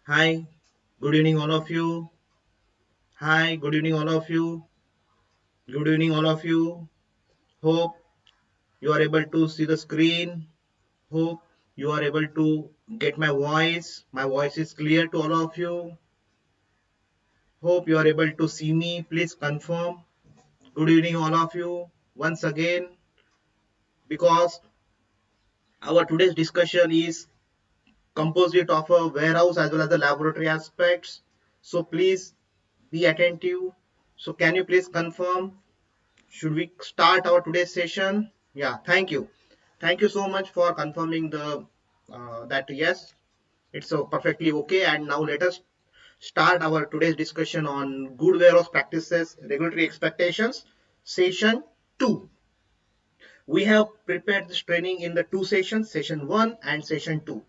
Hi, good evening, all of you. Hi, good evening, all of you. Good evening, all of you. Hope you are able to see the screen. Hope you are able to get my voice. My voice is clear to all of you. Hope you are able to see me. Please confirm. Good evening, all of you. Once again, because our today's discussion is composite of a warehouse as well as the laboratory aspects. So please be attentive. So can you please confirm? Should we start our today's session? Yeah, thank you. Thank you so much for confirming the that yes, it's perfectly okay. And now let us start our today's discussion on good warehouse practices, regulatory expectations, session 2. We have prepared this training in the two sessions, session 1 and session 2.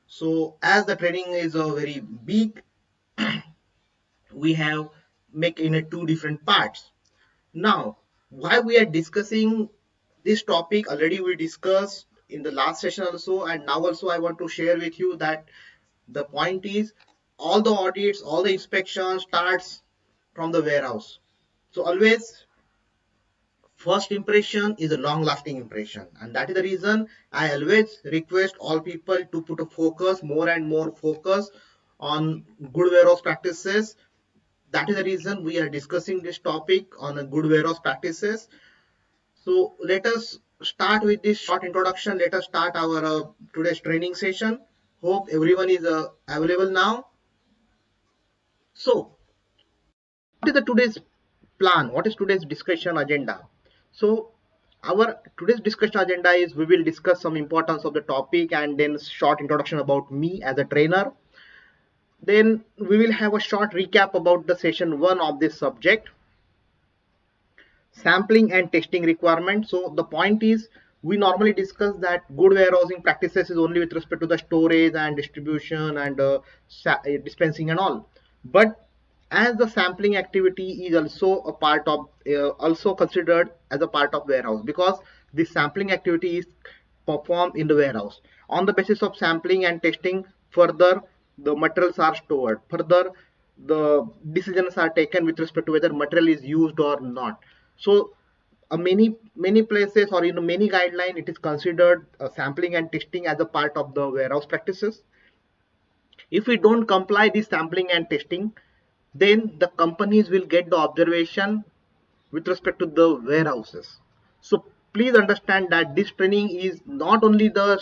So as the training is very big, we have make in a two different parts. Now, why we are discussing this topic, already we discussed in the last session also, and now also I want to share with you that the point is all the audits, all the inspection starts from the warehouse. So always first impression is a long lasting impression, and that is the reason I always request all people to put a focus, more and more focus on good warehouse practices. That is the reason we are discussing this topic on a good warehouse practices. So let us start with this short introduction. Let us start our today's training session. Hope everyone is available now. So what is the today's plan? What is today's discussion agenda? So our today's discussion agenda is we will discuss some importance of the topic and then short introduction about me as a trainer. Then we will have a short recap about the session 1 of this subject, sampling and testing requirement. So the point is we normally discuss that good warehousing practices is only with respect to the storage and distribution and dispensing and all, but as the sampling activity is also a part of also considered as a part of warehouse, because this sampling activity is performed in the warehouse. On the basis of sampling and testing, further the materials are stored, further the decisions are taken with respect to whether material is used or not. So many places or in many guideline it is considered sampling and testing as a part of the warehouse practices. If we don't comply this sampling and testing, then the companies will get the observation with respect to the warehouses. So please understand that this training is not only the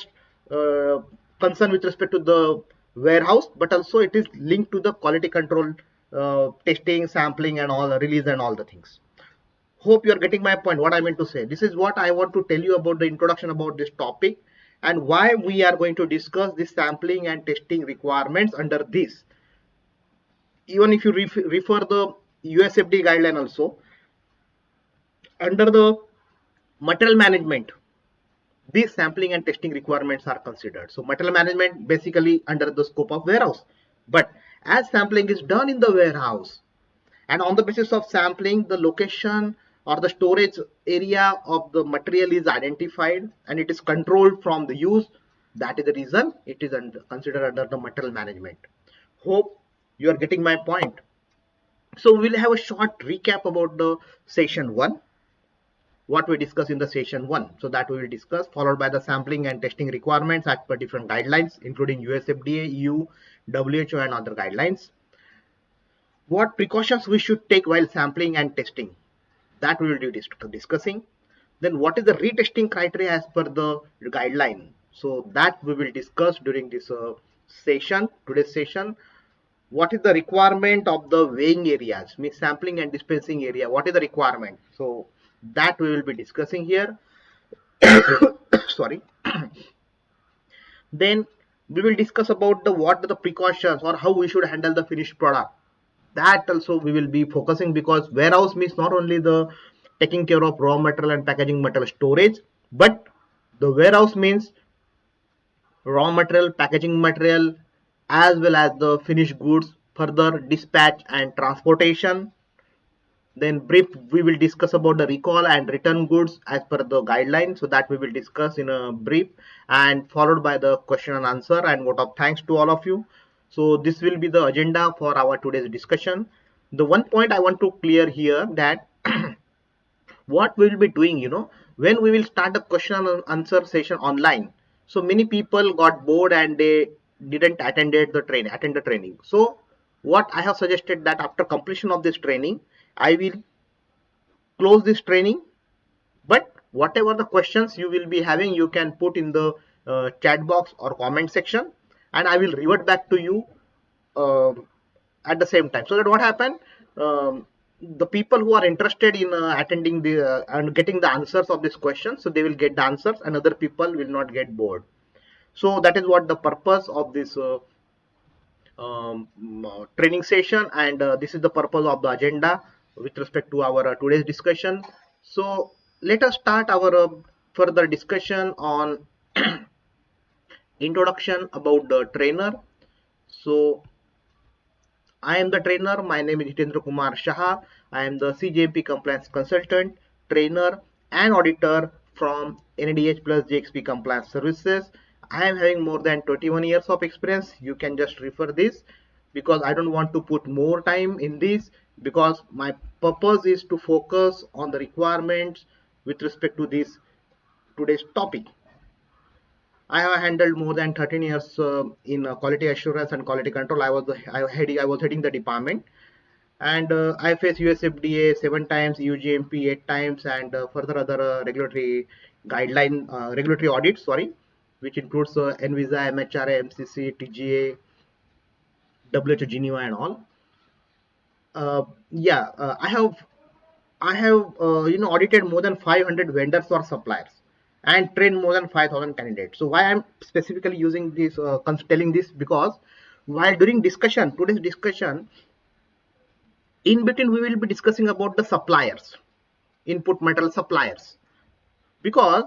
uh, concern with respect to the warehouse, but also it is linked to the quality control, testing, sampling, and all the release and all the things. Hope you are getting my point. What I meant to say. This is what I want to tell you about the introduction about this topic and why we are going to discuss this sampling and testing requirements under this. Even if you refer the USFD guideline also, under the material management, these sampling and testing requirements are considered. So material management basically under the scope of warehouse. But as sampling is done in the warehouse, and on the basis of sampling, the location or the storage area of the material is identified and it is controlled from the use. That is the reason it is considered under the material management. Hope you are getting my point. So we'll have a short recap about the session 1, what we discussed in the session 1. So that we will discuss, followed by the sampling and testing requirements as per different guidelines, including USFDA, EU, WHO, and other guidelines. What precautions we should take while sampling and testing, that we will be discussing. Then what is the retesting criteria as per the guideline? So that we will discuss during this session, today's session. What is the requirement of the weighing areas, means sampling and dispensing area? What is the requirement? So that we will be discussing here. Sorry. Then we will discuss about the what are the precautions or how we should handle the finished product. That also we will be focusing, because warehouse means not only the taking care of raw material and packaging material storage, but the warehouse means raw material, packaging material, as well as the finished goods, further dispatch and transportation. Then brief we will discuss about the recall and return goods as per the guideline, so that we will discuss in a brief, and followed by the question and answer and vote of thanks to all of you. So this will be the agenda for our today's discussion. The one point I want to clear here, that what we will be doing, when we will start a question and answer session online, so many people got bored and they didn't attend the training. So what I have suggested, that after completion of this training, I will close this training, but whatever the questions you will be having, you can put in the chat box or comment section, and I will revert back to you um at the same time. So that what happened, the people who are interested in attending the and getting the answers of this question, so they will get the answers, and other people will not get bored. So that is what the purpose of this training session, and this is the purpose of the agenda with respect to our today's discussion. So let us start our further discussion on introduction about the trainer. So I am the trainer. My name is Hitendra Kumar Shah. I am the CJMP compliance consultant, trainer, and auditor from NADH plus JXP compliance services. I am having more than 21 years of experience. You can just refer this, because I don't want to put more time in this, because my purpose is to focus on the requirements with respect to this today's topic. I have handled more than 13 years in quality assurance and quality control. I was heading the department, and I faced USFDA 7 times, UGMP 8 times, and further other regulatory audits. Sorry, which includes NVISA, MHRA, MCC, TGA, WHO, Geneva, and all. Yeah, I have audited more than 500 vendors or suppliers and trained more than 5,000 candidates. So why I'm specifically using this, telling this, because while during today's discussion, in between we will be discussing about the suppliers, input material suppliers, because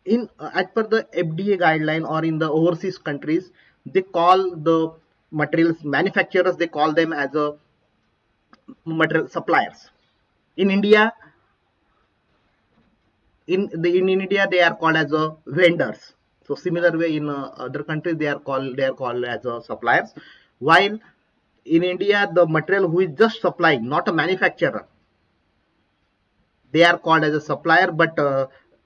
in as per the FDA guideline, or in the overseas countries, they call the materials manufacturers, they call them as a material suppliers. In India, in India they are called as vendors. So similar way in other countries they are called as suppliers. While in India, the material who is just supplying, not a manufacturer, they are called as a supplier, but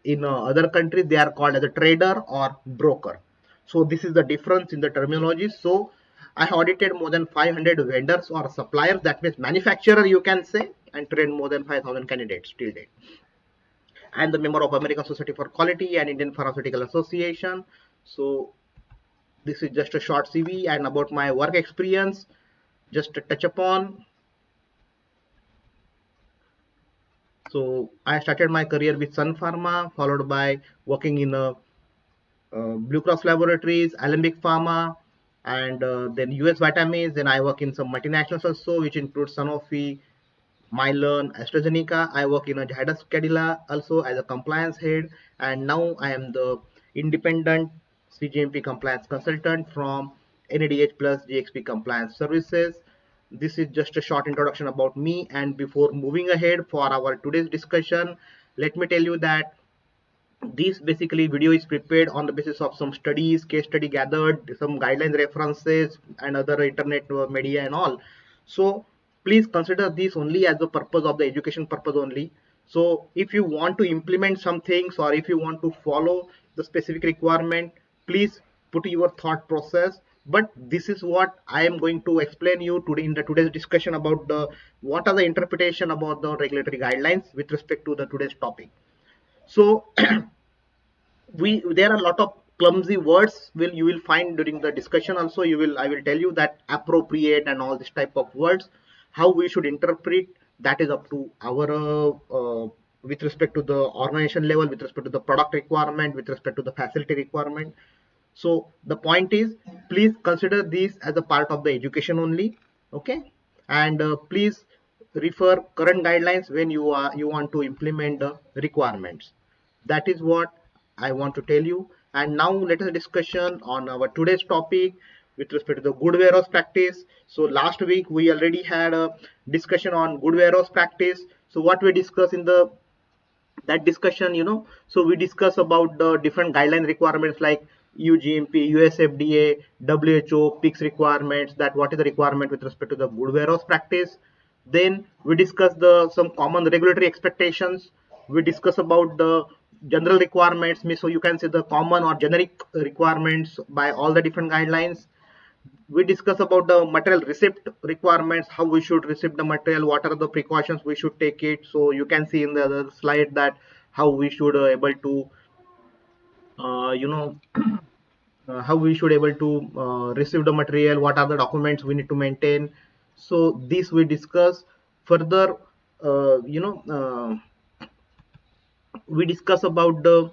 in other countries they are called as a trader or broker. So this is the difference in the terminology. So I audited more than 500 vendors or suppliers, that means manufacturer you can say, and trained more than 5,000 candidates till date. I am the member of American Society for Quality and Indian Pharmaceutical Association. So this is just a short CV, and about my work experience, just to touch upon. So I started my career with Sun Pharma, followed by working in Blue Cross Laboratories, Alembic Pharma, and then US Vitamins. Then I work in some multinationals also, which includes Sanofi, Mylan, AstraZeneca. I work in a Zydus Cadila also as a compliance head, and now I am the independent CGMP compliance consultant from NADH plus GXP compliance services. This is just a short introduction about me, and before moving ahead for our today's discussion, let me tell you that this basically video is prepared on the basis of some studies, case study gathered, some guideline references, and other internet media and all. So please consider this only as the purpose of the education purpose only. So if you want to implement some things, or if you want to follow the specific requirement, please put your thought process. But this is what I am going to explain you today in the today's discussion about the what are the interpretation about the regulatory guidelines with respect to the today's topic. So there are a lot of clumsy words you will find during the discussion also. I will tell you that appropriate and all this type of words, how we should interpret, that is up to our with respect to the organization level, with respect to the product requirement, with respect to the facility requirement. So the point is, please consider this as a part of the education only. Okay, and please refer current guidelines when you want to implement the requirements. That is what I want to tell you. And now let us discussion on our today's topic with respect to the good warehouse practice. So last week we already had a discussion on good warehouse practice. So what we discussed in that discussion, so we discuss about the different guideline requirements like UGMP, USFDA, WHO, PICS requirements, that what is the requirement with respect to the good warehouse practice. Then we discuss the some common regulatory expectations. We discuss about the general requirements, so you can say the common or generic requirements by all the different guidelines. We discuss about the material receipt requirements, how we should receive the material, what are the precautions we should take it. So you can see in the other slide that how we should able to you know how we should able to receive the material, what are the documents we need to maintain. So this we discuss further. We discuss about the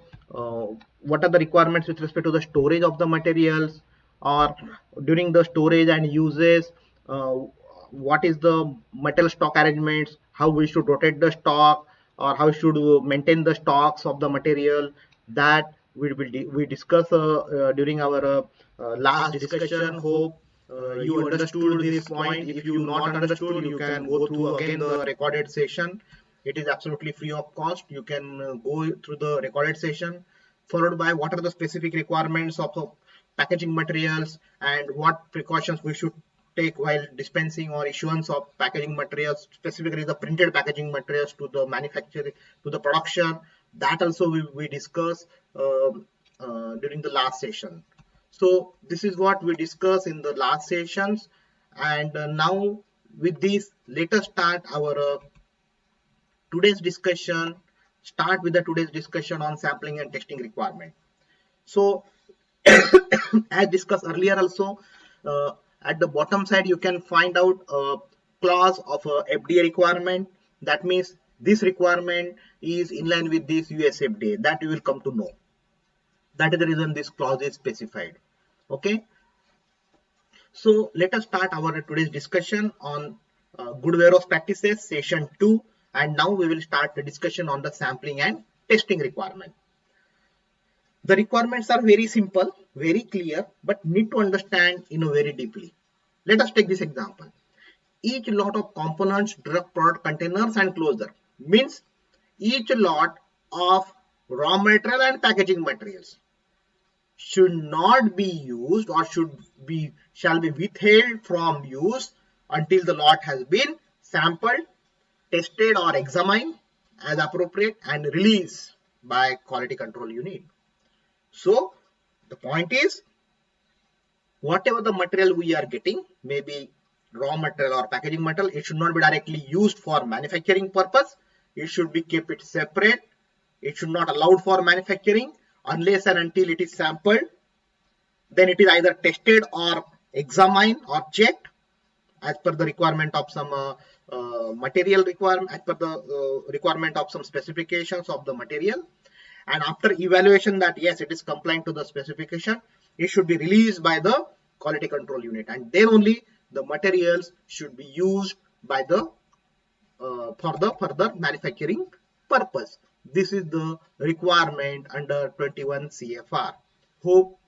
what are the requirements with respect to the storage of the materials, or during the storage and uses, uh, what is the material stock arrangements, how we should rotate the stock, or how should we maintain the stocks of the material. That we discuss during our last discussion. Hope you understood this point. If you not understood, you can go through again the recorded session. It is absolutely free of cost. You can go through the recorded session, followed by what are the specific requirements of the packaging materials and what precautions we should take while dispensing or issuance of packaging materials, specifically the printed packaging materials to the manufacturing, to the production. That also we discuss during the last session. So this is what we discussed in the last sessions. And now with this, let us start our today's discussion. Start with the today's discussion on sampling and testing requirement. So as discussed earlier also, at the bottom side you can find out a clause of a FDA requirement. That means this requirement is in line with this US FDA, that you will come to know. That is the reason this clause is specified. Okay, so let us start our today's discussion on good warehouse practices session 2, and now we will start the discussion on the sampling and testing requirement. The requirements are very simple, very clear, but need to understand very deeply. Let us take this example. Each lot of components, drug product containers and closure means each lot of raw material and packaging materials should not be used or shall be withheld from use until the lot has been sampled, tested or examined as appropriate and released by quality control unit. So the point is, whatever the material we are getting, maybe raw material or packaging material, it should not be directly used for manufacturing purpose. It should be kept it separate. It should not allowed for manufacturing unless and until it is sampled. Then it is either tested or examined or checked as per the requirement of some material requirement, as per the requirement of some specifications of the material. And after evaluation that yes, it is compliant to the specification, it should be released by the quality control unit, and then only the materials should be used by the for the further manufacturing purpose. This is the requirement under 21 CFR. Hope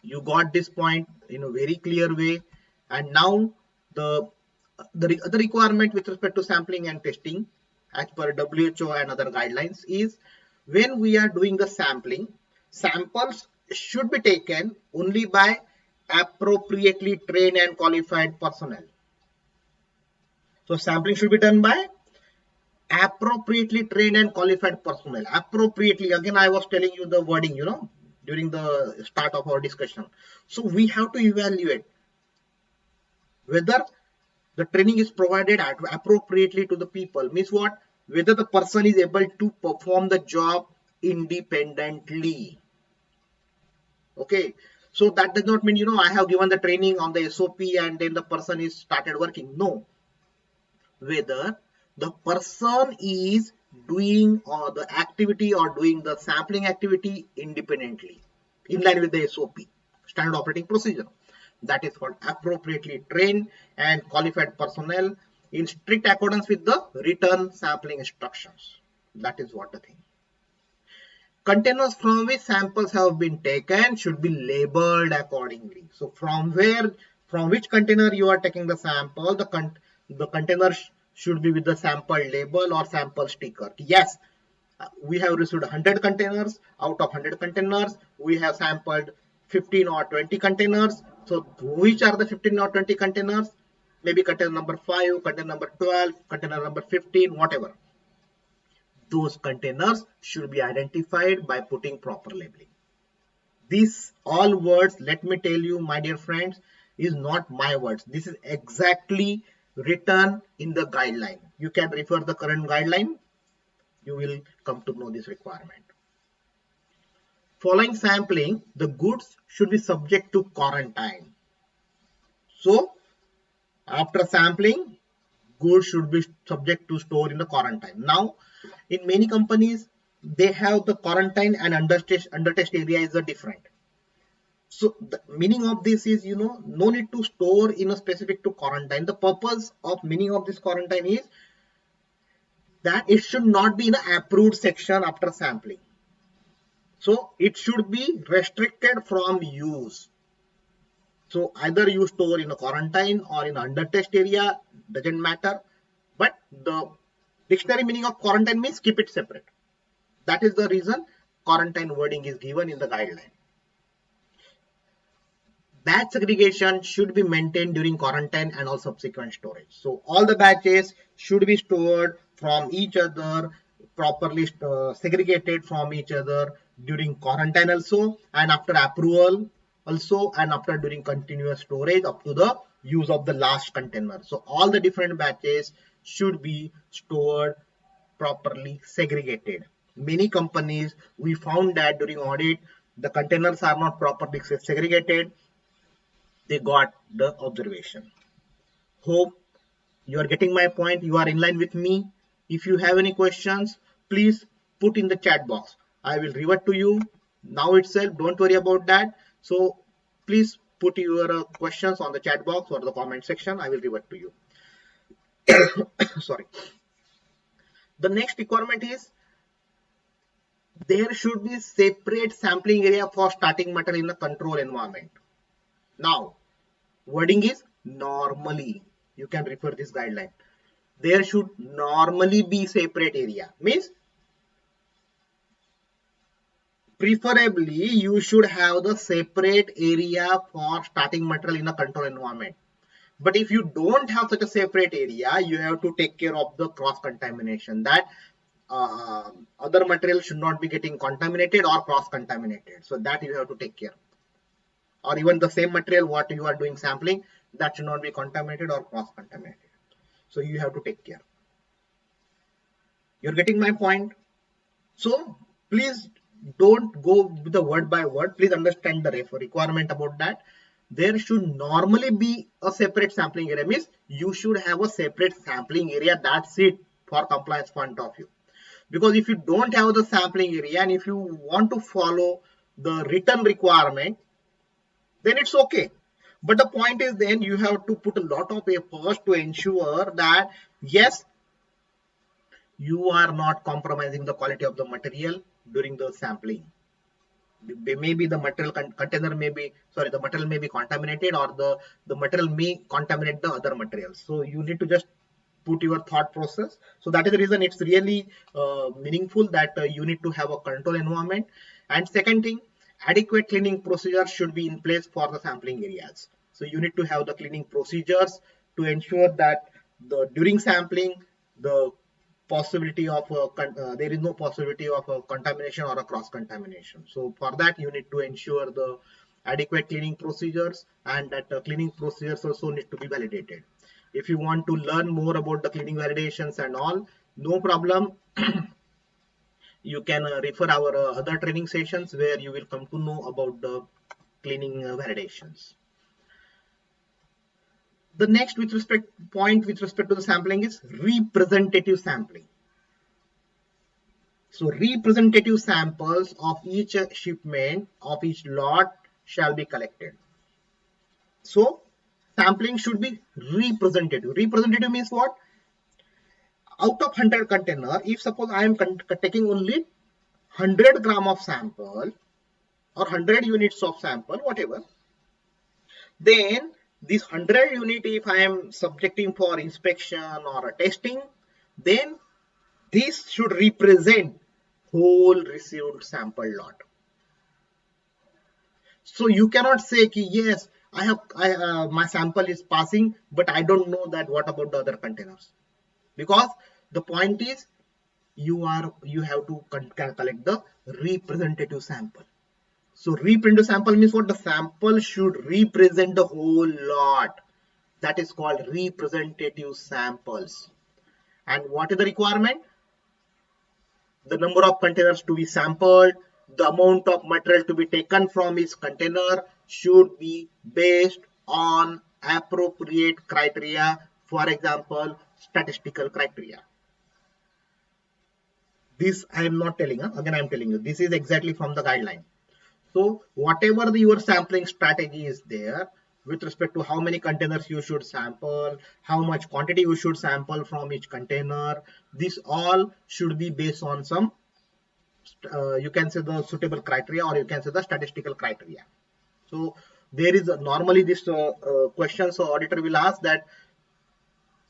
you got this point in a very clear way. And now the other requirement with respect to sampling and testing as per WHO and other guidelines is, when we are doing the sampling, samples should be taken only by appropriately trained and qualified personnel. So sampling should be done by appropriately trained and qualified personnel. Appropriately, again I was telling you the wording during the start of our discussion. So we have to evaluate whether the training is provided appropriately to the people. Means what? Whether the person is able to perform the job independently. Okay, so that does not mean I have given the training on the SOP and then the person is started working. No, whether the person is doing the activity or doing the sampling activity independently in line with the SOP, standard operating procedure. That is called appropriately trained and qualified personnel in strict accordance with the written sampling instructions. That is what the thing. Containers from which samples have been taken should be labeled accordingly. So from which container you are taking the sample, the container should be with the sample label or sample sticker. Yes, We have received 100 containers. Out of 100 containers, we have sampled 15 or 20 containers. So which are the 15 or 20 containers? Maybe container number 5, container number 12, container number 15, whatever. Those containers should be identified by putting proper labeling. These all words, let me tell you, my dear friends, is not my words. This is exactly written in the guideline. You can refer the current guideline. You will come to know this requirement. Following sampling, the goods should be subject to quarantine. So after sampling, goods should be subject to store in the quarantine. Now, in many companies, they have the quarantine and undertest area is a different. So the meaning of this is, no need to store in a specific to quarantine. The purpose of meaning of this quarantine is that it should not be in an approved section after sampling. So it should be restricted from use. So either you store in a quarantine or in under test area, doesn't matter. But the dictionary meaning of quarantine means keep it separate. That is the reason quarantine wording is given in the guideline. Batch segregation should be maintained during quarantine and all subsequent storage. So all the batches should be stored from each other, properly segregated from each other during quarantine also, and after approval also, and after during continuous storage up to the use of the last container. So all the different batches should be stored properly segregated. Many companies, we found that during audit, the containers are not properly segregated. They got the observation. Hope you are getting my point. You are in line with me. If you have any questions, please put in the chat box. I will revert to you now itself. Don't worry about that. So please put your questions on the chat box or the comment section. I will revert to you. Sorry. The next requirement is there should be separate sampling area for starting material in the control environment. Now, wording is normally. You can refer this guideline. There should normally be separate area. Means preferably you should have the separate area for starting material in a control environment. But if you don't have such a separate area, you have to take care of the cross contamination, that other material should not be getting contaminated or cross contaminated. So that you have to take care. Or even the same material what you are doing sampling, that should not be contaminated or cross contaminated. So you have to take care. You're getting my point. So please don't go with the word by word. Please understand the requirement about that. There should normally be a separate sampling area. Means you should have a separate sampling area. That's it for compliance point of view. Because if you don't have the sampling area and if you want to follow the written requirement, then it's okay. But the point is then you have to put a lot of efforts to ensure that yes, you are not compromising the quality of the material during the sampling. Maybe the material container may be, sorry, the material may be contaminated, or the material may contaminate the other materials. So you need to just put your thought process. So that is the reason it's really meaningful that you need to have a control environment. And second thing, adequate cleaning procedures should be in place for the sampling areas. So you need to have the cleaning procedures to ensure that during sampling, the possibility of there is no possibility of a contamination or a cross contamination. So for that you need to ensure the adequate cleaning procedures, and that cleaning procedures also need to be validated. If you want to learn more about the cleaning validations and all, no problem. You can refer our other training sessions where you will come to know about the cleaning validations. The next point with respect to the sampling is representative sampling. So representative samples of each shipment of each lot shall be collected. So sampling should be representative. Representative means what? Out of 100 container, if suppose I am taking only 100 gram of sample or 100 units of sample, whatever, then this 100 unit, if I am subjecting for inspection or a testing, then this should represent whole received sample lot. So you cannot say ki, yes, my sample is passing, but I don't know that what about the other containers, because the point is you have to collect the representative sample. So representative sample means what? The sample should represent the whole lot. That is called representative samples. And what is the requirement? The number of containers to be sampled, the amount of material to be taken from each container should be based on appropriate criteria. For example, statistical criteria. This I am not telling, again I am telling you, this is exactly from the guideline. So whatever your sampling strategy is there with respect to how many containers you should sample, how much quantity you should sample from each container, this all should be based on some you can say the suitable criteria, or you can say the statistical criteria. So there is normally this question, so auditor will ask that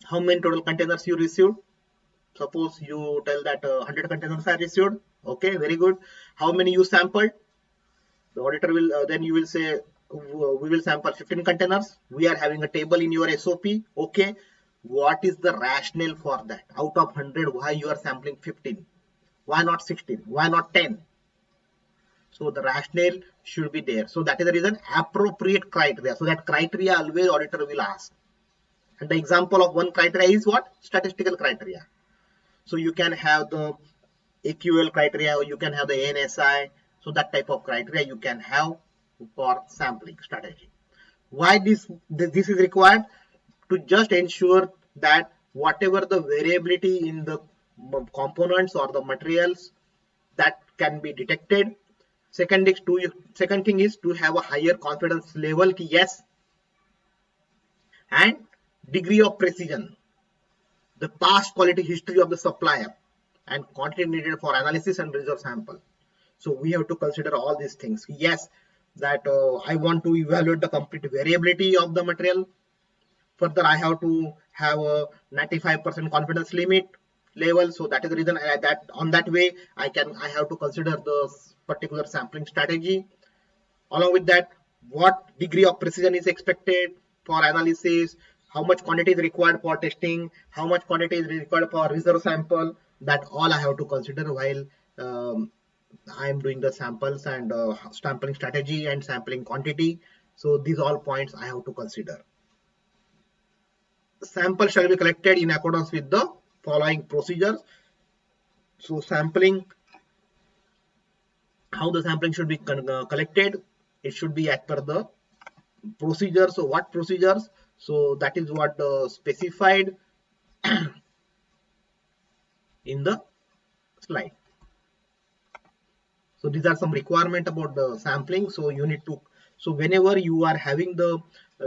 how many total containers you received. Suppose you tell that 100 containers are received. Okay, very good. How many you sampled? The auditor will then you will say we will sample 15 containers. We are having a table in your SOP. Okay, what is the rationale for that? Out of 100, why you are sampling 15? Why not 16? Why not 10? So the rationale should be there. So that is the reason appropriate criteria. So that criteria always auditor will ask. And the example of one criteria is what? Statistical criteria. So you can have the AQL criteria, or you can have the ANSI. So that type of criteria you can have for sampling strategy. Why this is required? To just ensure that whatever the variability in the components or the materials that can be detected. Second thing is to have a higher confidence level, yes, and degree of precision, the past quality history of the supplier, and quantity needed for analysis and reserve sample. So we have to consider all these things. Yes, that I want to evaluate the complete variability of the material. Further, I have to have a 95% confidence limit level. So that is the reason that on that way I have to consider the particular sampling strategy. Along with that, what degree of precision is expected for analysis, how much quantity is required for testing, how much quantity is required for reserve sample. That all I have to consider while I am doing the samples and sampling strategy and sampling quantity. So these all points I have to consider. Sample shall be collected in accordance with the following procedures. So sampling, how the sampling should be collected, it should be as per the procedure. So what procedures? So that is what specified in the slide. So these are some requirement about the sampling. So you need to, so whenever you are having the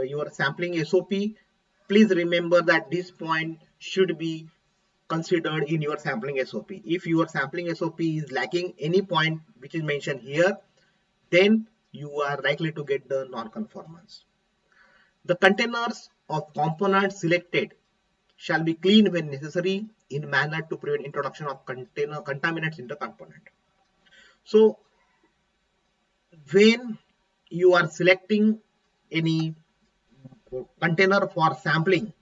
your sampling SOP, please remember that this point should be considered in your sampling SOP. If your sampling SOP is lacking any point which is mentioned here, then you are likely to get the non-conformance. The containers of components selected shall be cleaned when necessary in manner to prevent introduction of contaminants in the component. So when you are selecting any container for sampling,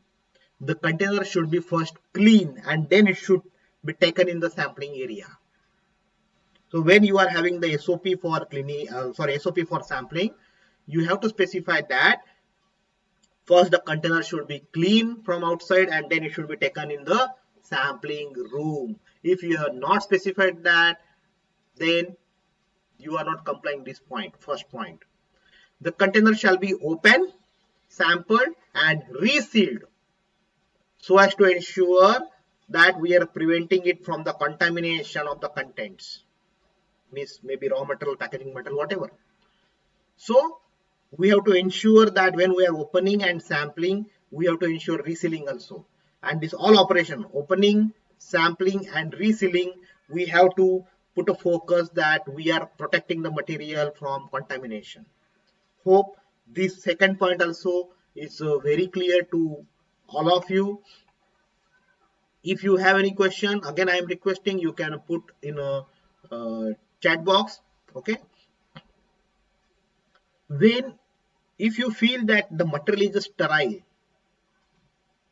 the container should be first clean and then it should be taken in the sampling area. So when you are having the SOP for cleaning, SOP for sampling, you have to specify that first the container should be clean from outside and then it should be taken in the sampling room. If you have not specified that, then you are not complying this point, first point. The container shall be open, sampled and resealed so as to ensure that we are preventing it from the contamination of the contents, means maybe raw material, packaging material, whatever. So we have to ensure that when we are opening and sampling, we have to ensure resealing also. And this all operation, opening, sampling and resealing, we have to put a focus that we are protecting the material from contamination. Hope this second point also is very clear to all of you. If you have any question, again I am requesting you can put in a chat box. Okay, when if you feel that the material is sterile,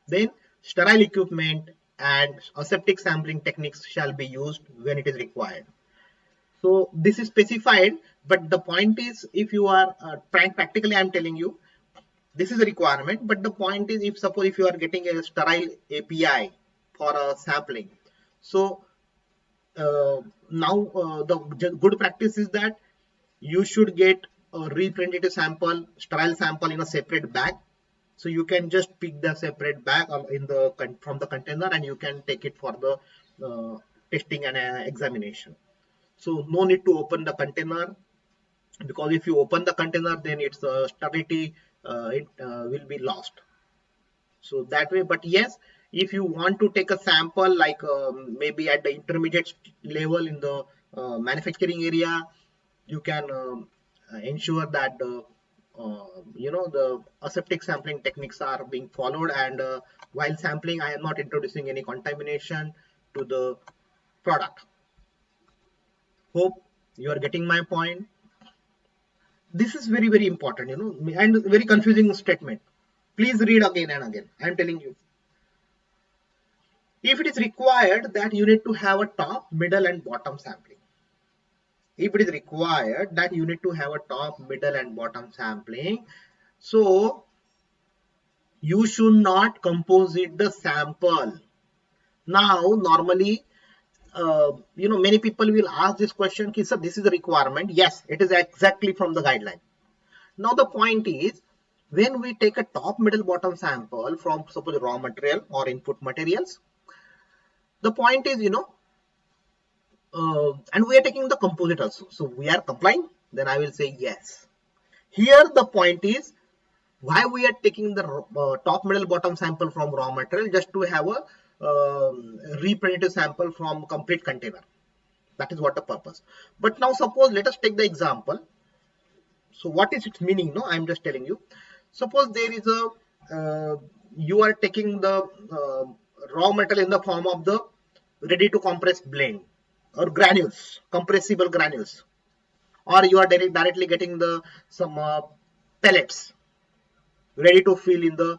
then sterile equipment and aseptic sampling techniques shall be used when it is required. So this is specified, but the point is, if you are practically, I'm telling you, this is a requirement. But the point is, if suppose if you are getting a sterile API for a sampling, so now the good practice is that you should get a representative sample, sterile sample in a separate bag. So you can just pick the separate bag in the from the container, and you can take it for the testing and examination. So no need to open the container, because if you open the container, then its stability will be lost. So that way, but yes, if you want to take a sample like maybe at the intermediate level in the manufacturing area, you can ensure that the the aseptic sampling techniques are being followed, and while sampling I am not introducing any contamination to the product. Hope you are getting my point. This is very important, and very confusing statement. Please read again and again. I am telling you, if it is required that you need to have a top, middle and bottom sampling. If it is required that you need to have a top, middle and bottom sampling, so you should not composite the sample. Now normally many people will ask this question, sir, this is a requirement. Yes, it is exactly from the guideline. Now the point is, when we take a top, middle, bottom sample from suppose raw material or input materials, the point is, and we are taking the composite also. So we are complying, then I will say yes. Here the point is, why we are taking the top, middle, bottom sample from raw material, just to have a representative sample from complete container. That is what the purpose. But now suppose, let us take the example. So what is its meaning? No, I'm just telling you. Suppose there is you are taking the raw material in the form of the ready to compress blend or granules, compressible granules, or you are directly getting the some pellets ready to fill in the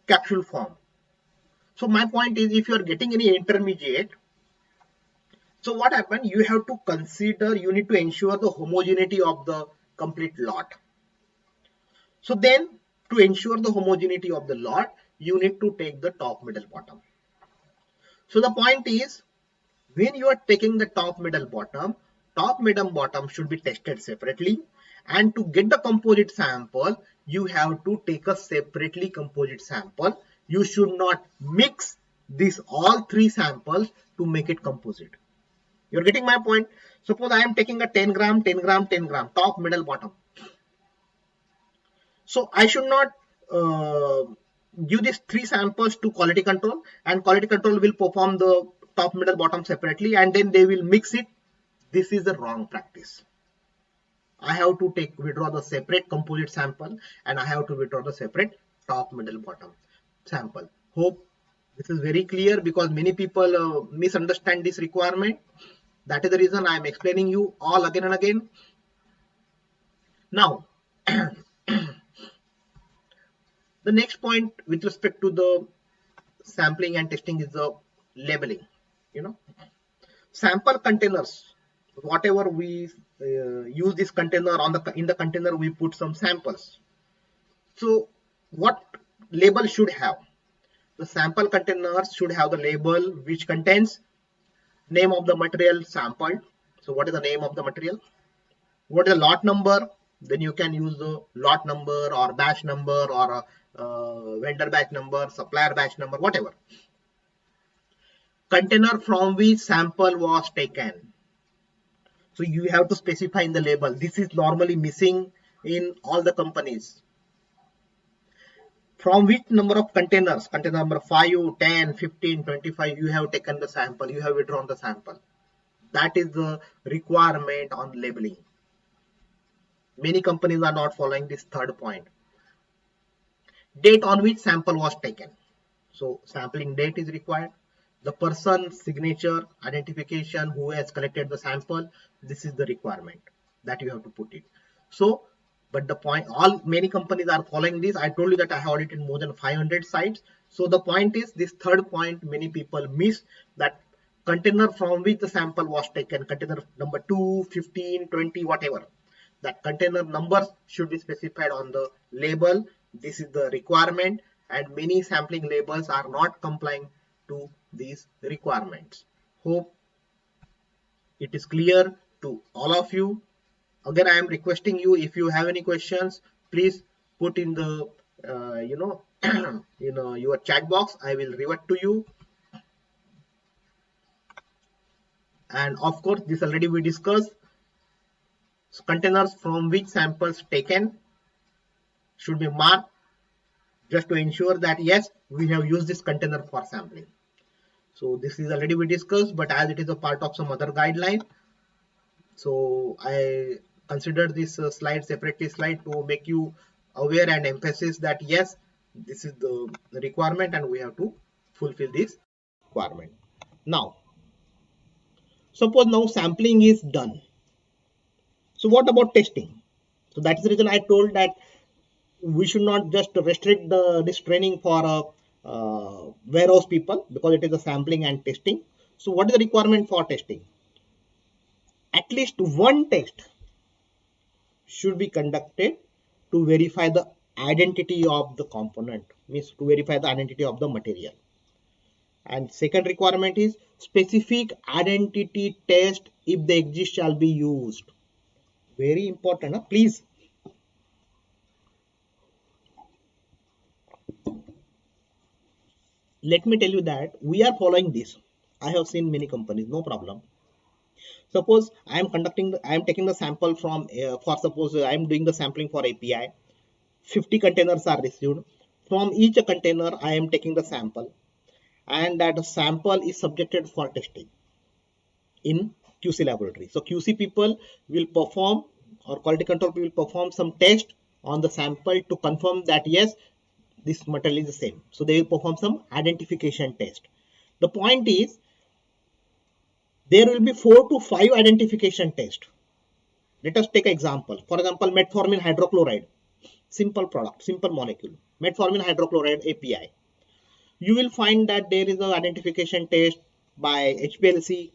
capsule form. So my point is, if you are getting any intermediate, so what happened? You have to consider, you need to ensure the homogeneity of the complete lot. So then, to ensure the homogeneity of the lot, you need to take the top, middle, bottom. So the point is, when you are taking the top, middle, bottom should be tested separately. And to get the composite sample, you have to take a separately composite sample. You should not mix these all three samples to make it composite. You're getting my point? Suppose I am taking a 10 gram, 10 gram, 10 gram, top, middle, bottom. So I should not give these three samples to quality control, and quality control will perform the top, middle, bottom separately, and then they will mix it. This is the wrong practice. I have to withdraw the separate composite sample, and I have to withdraw the separate top, middle, bottom sample. Hope this is very clear, because many people misunderstand this requirement. That is the reason I am explaining you all again and again. Now, the next point with respect to the sampling and testing is the labeling. Sample containers, whatever we use this container, in the container we put some samples. So what label should have? The sample containers should have the label which contains name of the material sampled. So what is the name of the material? What is the lot number? Then you can use the lot number or batch number or vendor batch number, supplier batch number, whatever. Container from which sample was taken. So you have to specify in the label. This is normally missing in all the companies. From which number of containers, container number 5, 10, 15, 25, you have taken the sample, you have withdrawn the sample. That is the requirement on labeling. Many companies are not following this third point. Date on which sample was taken. So sampling date is required. the person's signature, identification, who has collected the sample. This is the requirement that you have to put it. So, but the point, all many companies are following this. I told you that I have audited more than 500 sites. So the point is, this third point many people miss, that container from which the sample was taken, container number 2, 15, 20, whatever. That container numbers should be specified on the label. This is the requirement, and many sampling labels are not complying to these requirements. Hope it is clear to all of you. Again, I am requesting you, if you have any questions, please put in the your chat box. I will revert to you. And of course, this already we discussed. Containers from which samples taken should be marked, just to ensure that yes, we have used this container for sampling. So this is already we discussed, but as it is a part of some other guideline, so I considered this slide, separately slide, to make you aware and emphasis that yes, this is the requirement and we have to fulfill this requirement. Now, suppose now sampling is done. So what about testing? So that is the reason I told that we should not just restrict this training for warehouse people, because it is a sampling and testing. So what is the requirement for testing? At least one test should be conducted to verify the identity of the component, means to verify the identity of the material. And second requirement is specific identity test, if they exist, shall be used. Very important, huh? Please. Let me tell you that we are following this. I have seen many companies, no problem. Suppose I am taking the sample from, suppose I am doing the sampling for API. 50 containers are received. From each container, I am taking the sample, and that sample is subjected for testing in QC laboratory. So QC people will perform, or quality control will perform some test on the sample to confirm that yes, this material is the same. So they will perform some identification test. The point is, there will be 4 to 5 identification tests. Let us take an example. For example, metformin hydrochloride, simple product, simple molecule, metformin hydrochloride API. You will find that there is an identification test by HPLC,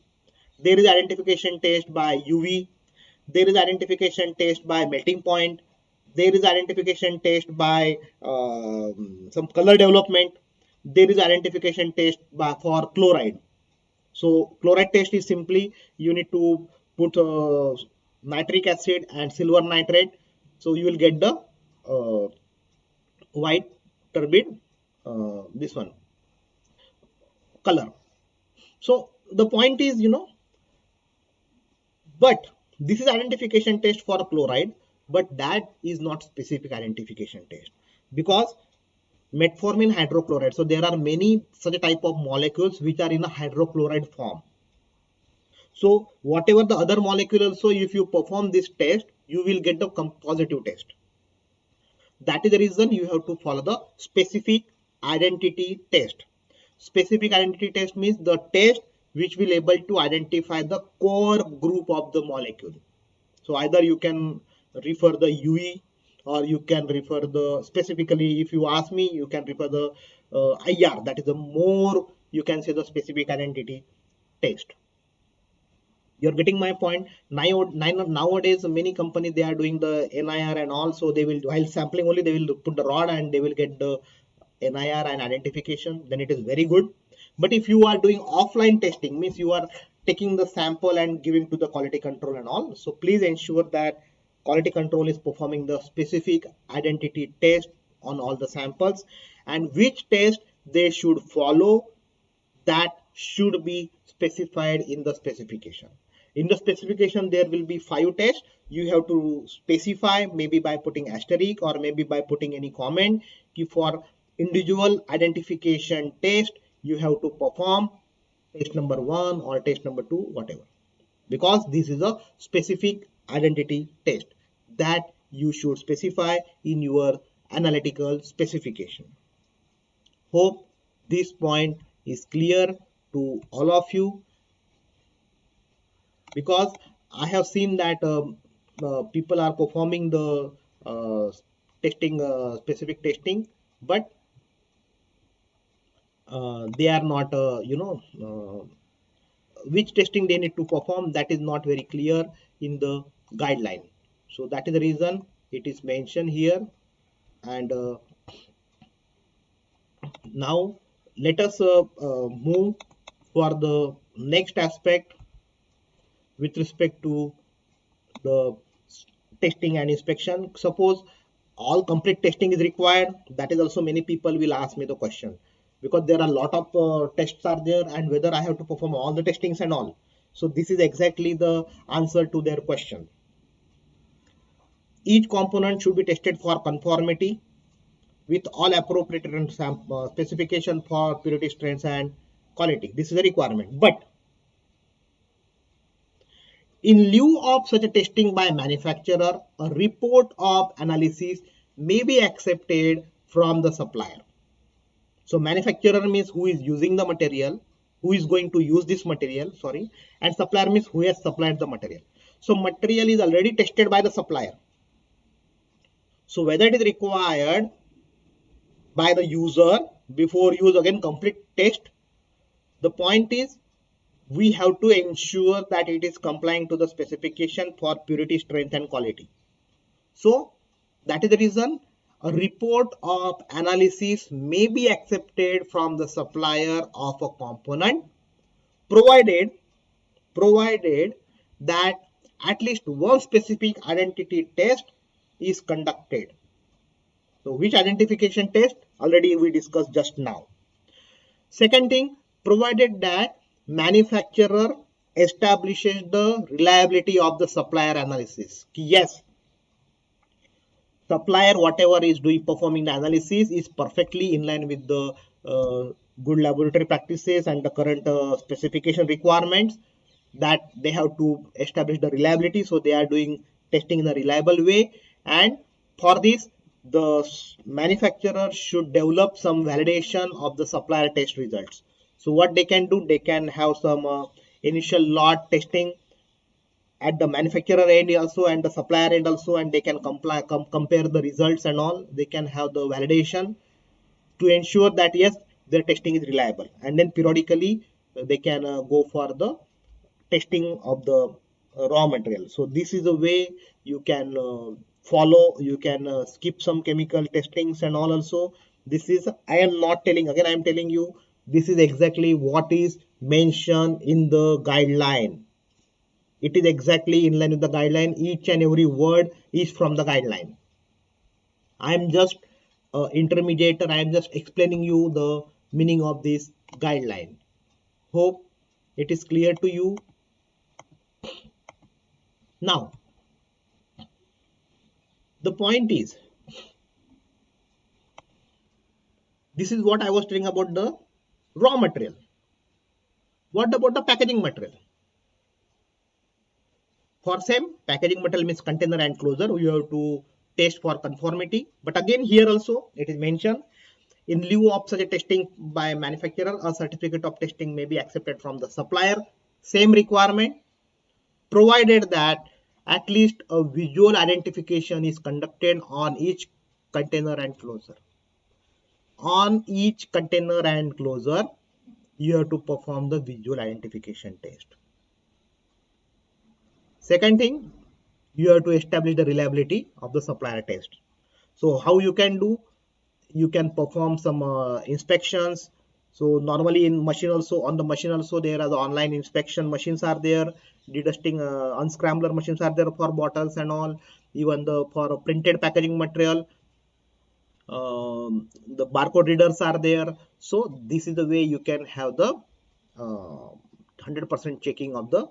there is identification test by UV, there is identification test by melting point, there is identification test by some color development, there is identification test for chloride. So chloride test is simply, you need to put nitric acid and silver nitrate, so you will get the white turbid, this one color. So the point is, but this is identification test for a chloride, but that is not specific identification test, because metformin hydrochloride, so there are many such type of molecules which are in a hydrochloride form. So whatever the other molecule also, if you perform this test, you will get the positive test. That is the reason you have to follow the specific identity test. Specific identity test means the test which will able to identify the core group of the molecule. So either you can refer the UE, or you can refer the, specifically if you ask me, you can refer the IR, that is the more, you can say, the specific identity test. You're getting my point. Nowadays many companies, they are doing the NIR and all, so they will, while sampling only, they will put the rod and they will get the NIR and identification, then it is very good. But if you are doing offline testing, means you are taking the sample and giving to the quality control and all, so please ensure that quality control is performing the specific identity test on all the samples, and which test they should follow, that should be specified in the specification. In the specification, there will be 5 tests. You have to specify, maybe by putting asterisk or maybe by putting any comment. For individual identification test, you have to perform test number 1 or test number 2, whatever, because this is a specific identity test that you should specify in your analytical specification. Hope this point is clear to all of you, because I have seen that people are performing the testing, specific testing, but they are not, which testing they need to perform, that is not very clear in the guideline. So that is the reason it is mentioned here. And now let us move for the next aspect with respect to the testing and inspection. Suppose all complete testing is required, that is also many people will ask me the question, because there are a lot of tests are there, and whether I have to perform all the testings and all. So this is exactly the answer to their question. Each component should be tested for conformity with all appropriate specification for purity, strength and quality. This is a requirement. But in lieu of such a testing by manufacturer, a report of analysis may be accepted from the supplier. So manufacturer means who is using the material, who is going to use this material, sorry, and supplier means who has supplied the material. So material is already tested by the supplier. So whether it is required by the user before use, again complete test, the point is we have to ensure that it is complying to the specification for purity, strength and quality. So that is the reason a report of analysis may be accepted from the supplier of a component, provided that at least one specific identity test is conducted. So which identification test? Already we discussed just now. Second thing, provided that manufacturer establishes the reliability of the supplier analysis. Yes, supplier whatever is doing performing the analysis is perfectly in line with the good laboratory practices and the current specification requirements, that they have to establish the reliability. So they are doing testing in a reliable way, and for this the manufacturer should develop some validation of the supplier test results. So what they can do, they can have some initial lot testing at the manufacturer end also and the supplier end also, and they can compare the results and all. They can have the validation to ensure that yes, their testing is reliable, and then periodically they can go for the testing of the raw material. So this is a way you can follow. You can skip some chemical testings and all also. This is, I am not telling, again I am telling you, this is exactly what is mentioned in the guideline. It is exactly in line with the guideline. Each and every word is from the guideline. I am just intermediator. I am just explaining you the meaning of this guideline. Hope it is clear to you. Now, the point is, this is what I was telling about the raw material. What about the packaging material? For same, packaging material means container and closure. You have to test for conformity. But again, here also it is mentioned, in lieu of such a testing by manufacturer, a certificate of testing may be accepted from the supplier. Same requirement, provided that at least a visual identification is conducted on each container and closure. On each container and closure, you have to perform the visual identification test. Second thing, you have to establish the reliability of the supplier test. So how you can do? You can perform some inspections. So normally in machine also, on the machine also there are the online inspection machines are there, dedusting unscrambler machines are there for bottles and all, even the for printed packaging material, the barcode readers are there. So this is the way you can have the 100% checking of the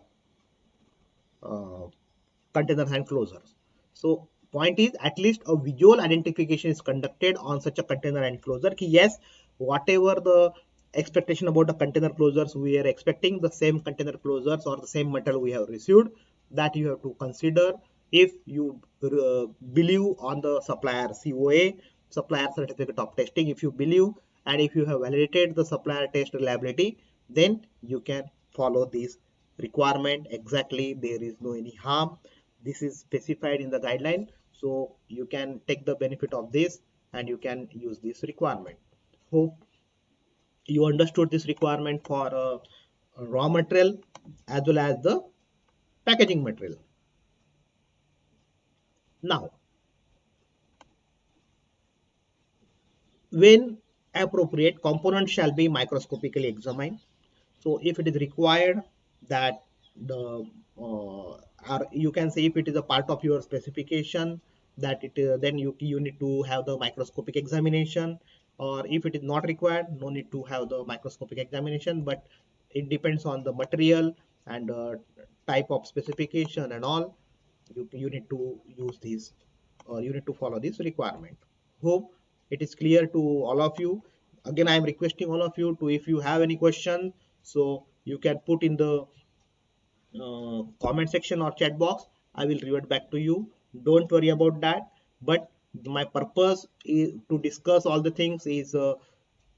containers and closures. So point is, at least a visual identification is conducted on such a container and closure. Yes, whatever the expectation about the container closures we are expecting, the same container closures or the same material we have received, that you have to consider if you believe on the supplier COA, supplier certificate of testing. If you believe and if you have validated the supplier test reliability, then you can follow this requirement exactly. There is no any harm. This is specified in the guideline, so you can take the benefit of this and you can use this requirement. Hope you understood this requirement for raw material as well as the packaging material. Now, when appropriate, component shall be microscopically examined. So if it is required that the or you can say if it is a part of your specification that it then you need to have the microscopic examination, or if it is not required, no need to have the microscopic examination, but it depends on the material and type of specification and all. You need to use these, or you need to follow this requirement. Hope it is clear to all of you. Again, I am requesting all of you to, if you have any question, so you can put in the comment section or chat box. I will revert back to you. Don't worry about that. But my purpose is to discuss all the things is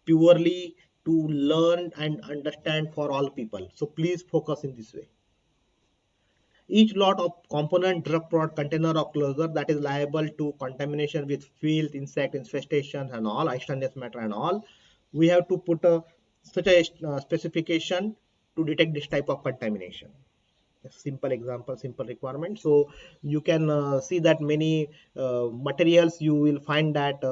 purely to learn and understand for all people. So please focus in this way. Each lot of component, drug product, container or closure that is liable to contamination with filth, insect infestation and all, extraneous matter and all, we have to put such a specification to detect this type of contamination. A simple example, simple requirement. So you can see that many materials you will find that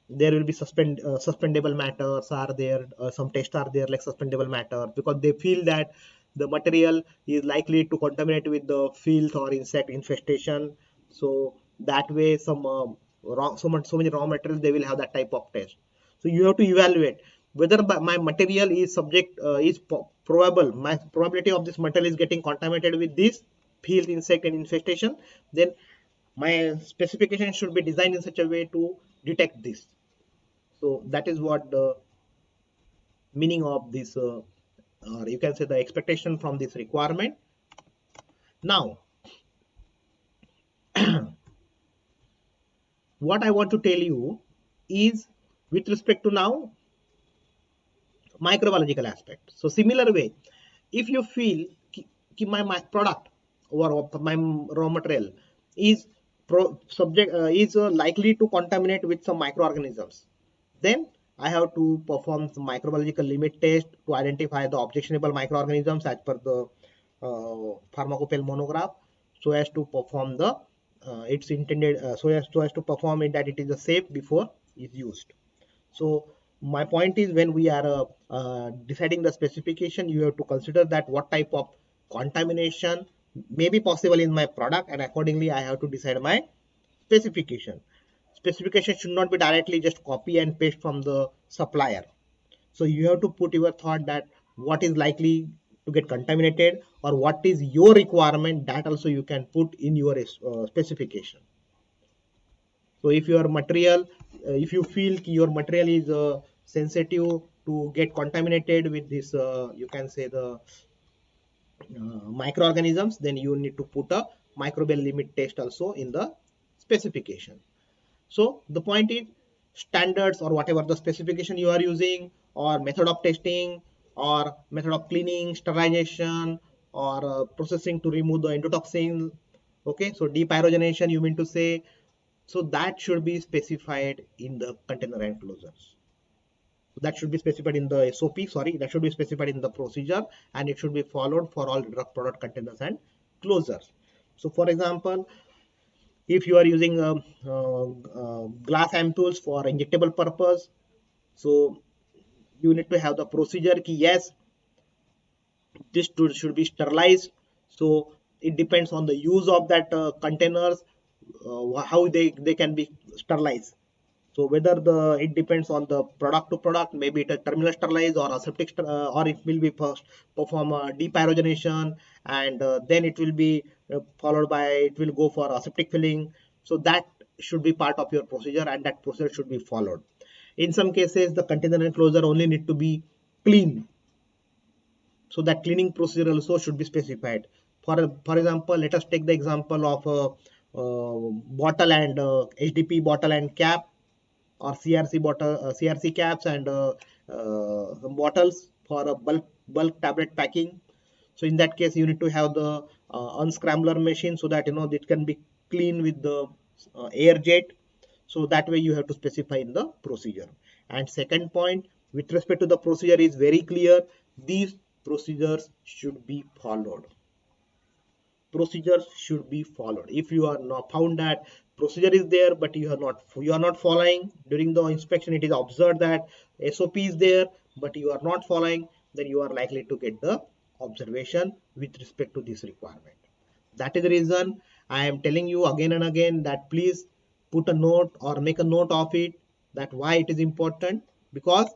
there will be suspendable matters are there, some tests are there like suspendable matter, because they feel that the material is likely to contaminate with the filth or insect infestation. So that way so many raw materials they will have that type of test. So you have to evaluate whether my material is subject is probable, my probability of this material is getting contaminated with this field insect and infestation, then my specification should be designed in such a way to detect this. So that is what the meaning of this or you can say the expectation from this requirement. Now what I want to tell you is with respect to now microbiological aspect. So similar way, if you feel my product or my raw material is likely to contaminate with some microorganisms, then I have to perform some microbiological limit test to identify the objectionable microorganisms as per the pharmacopoeia monograph, so as to perform the it's intended so as to perform it that it is a safe before is used. So my point is, when we are deciding the specification, you have to consider that what type of contamination may be possible in my product, and accordingly I have to decide my specification. Specification should not be directly just copy and paste from the supplier. So you have to put your thought that what is likely to get contaminated or what is your requirement, that also you can put in your specification. So if your material, if you feel your material is sensitive to get contaminated with this, you can say the microorganisms, then you need to put a microbial limit test also in the specification. So the point is, standards or whatever the specification you are using, or method of testing, or method of cleaning, sterilization, or processing to remove the endotoxin. Okay, so depyrogenation you mean to say, so that should be specified in the container enclosures. So that should be specified in the SOP, sorry, that should be specified in the procedure, and it should be followed for all drug product containers and closures. So for example, if you are using glass ampoules for injectable purpose, so you need to have the procedure ki yes, this should be sterilized. So it depends on the use of that containers, how they can be sterilized. So whether it depends on the product to product, maybe it a terminal sterilize or aseptic or it will be first perform a depyrogenation, and then it will be followed by it will go for aseptic filling. So that should be part of your procedure, and that procedure should be followed. In some cases, the container enclosure only need to be clean, so that cleaning procedure also should be specified. For example, let us take the example of a bottle and HDP bottle and cap, or CRC bottle, CRC caps and bottles. for a bulk tablet packing. So in that case, you need to have the unscrambler machine so that it can be clean with the air jet. So that way you have to specify in the procedure. And second point, with respect to the procedure, is very clear. These procedures should be followed. Procedures should be followed. If you are not found that procedure is there but you are not following during the inspection, it is observed that SOP is there but you are not following, then you are likely to get the observation with respect to this requirement. That is the reason I am telling you again and again that please put a note or make a note of it, that why it is important. Because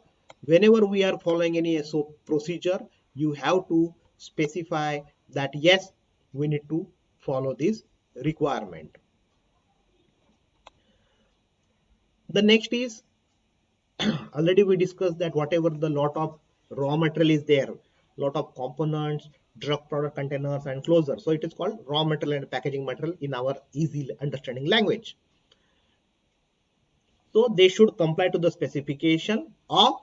whenever we are following any SOP procedure, you have to specify that yes, we need to follow this requirement. The next is, already we discussed that whatever the lot of raw material is there, lot of components, drug product containers and closures, so it is called raw material and packaging material in our easy understanding language. So they should comply to the specification of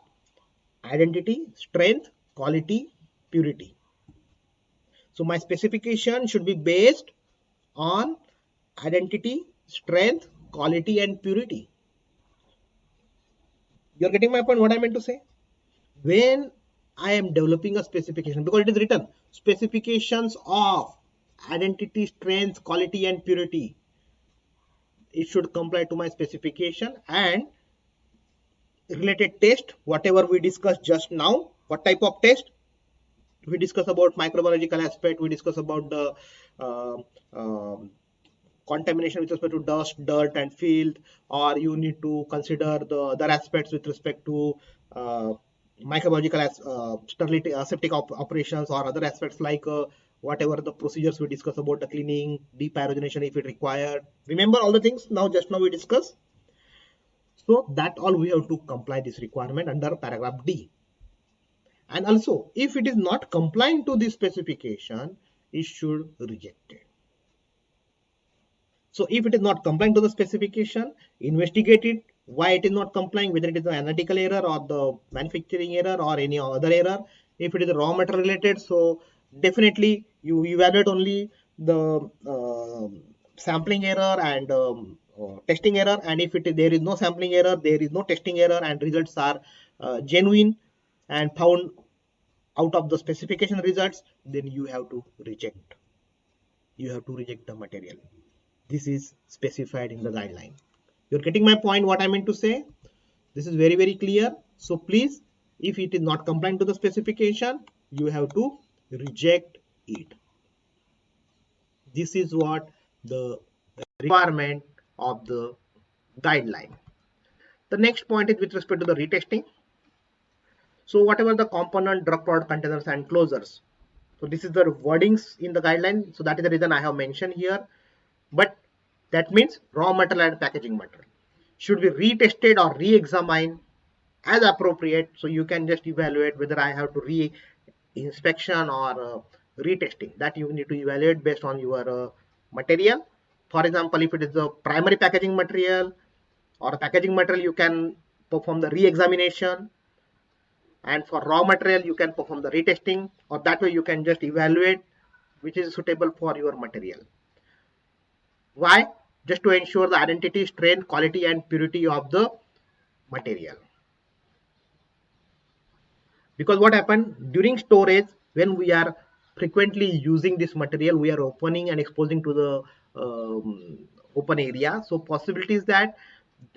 identity, strength, quality, purity. So my specification should be based on identity, strength, quality and purity. You're getting my point, what I meant to say? When I am developing a specification, because it is written specifications of identity, strength, quality and purity, it should comply to my specification. And related test, whatever we discussed just now, what type of test? We discuss about microbiological aspect, we discuss about the uh, um contamination with respect to dust, dirt and filth, or you need to consider the other aspects with respect to uh, microbiological sterility, aseptic operations, or other aspects like whatever the procedures we discuss about the cleaning, depyrogenation if it required. Remember all the things just now we discussed. So that all we have to comply this requirement under paragraph D. And also, if it is not complying to this specification, it should reject it. So if it is not complying to the specification, investigate it, why it is not complying, whether it is an analytical error or the manufacturing error or any other error. If it is raw material related, so definitely you evaluate only the sampling error and testing error. And if there is no sampling error, there is no testing error, and results are genuine and found out of the specification results, then you have to reject. You have to reject the material. This is specified in the guideline. You're getting my point, what I meant to say? This is very, very clear. So please, if it is not complying to the specification, you have to reject it. This is what the requirement of the guideline. The next point is with respect to the retesting. So whatever the component, drug product containers and closures. So this is the wordings in the guideline. So that is the reason I have mentioned here. But that means raw material and packaging material should be retested or re-examined as appropriate. So you can just evaluate whether I have to re-inspection or retesting. That you need to evaluate based on your material. For example, if it is the primary packaging material or a packaging material, you can perform the re-examination. And for raw material, you can perform the retesting, or that way you can just evaluate which is suitable for your material. Why? Just to ensure the identity, strength, quality and purity of the material. Because what happened during storage, when we are frequently using this material, we are opening and exposing to the open area. So possibilities that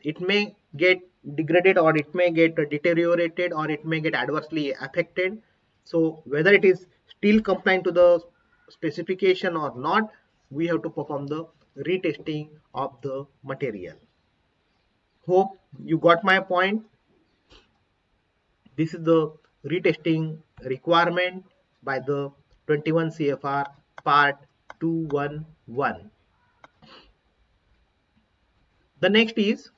it may get degraded or it may get deteriorated or it may get adversely affected. So whether it is still compliant to the specification or not, we have to perform the retesting of the material. Hope you got my point. This is the retesting requirement by the 21 CFR part 211. The next is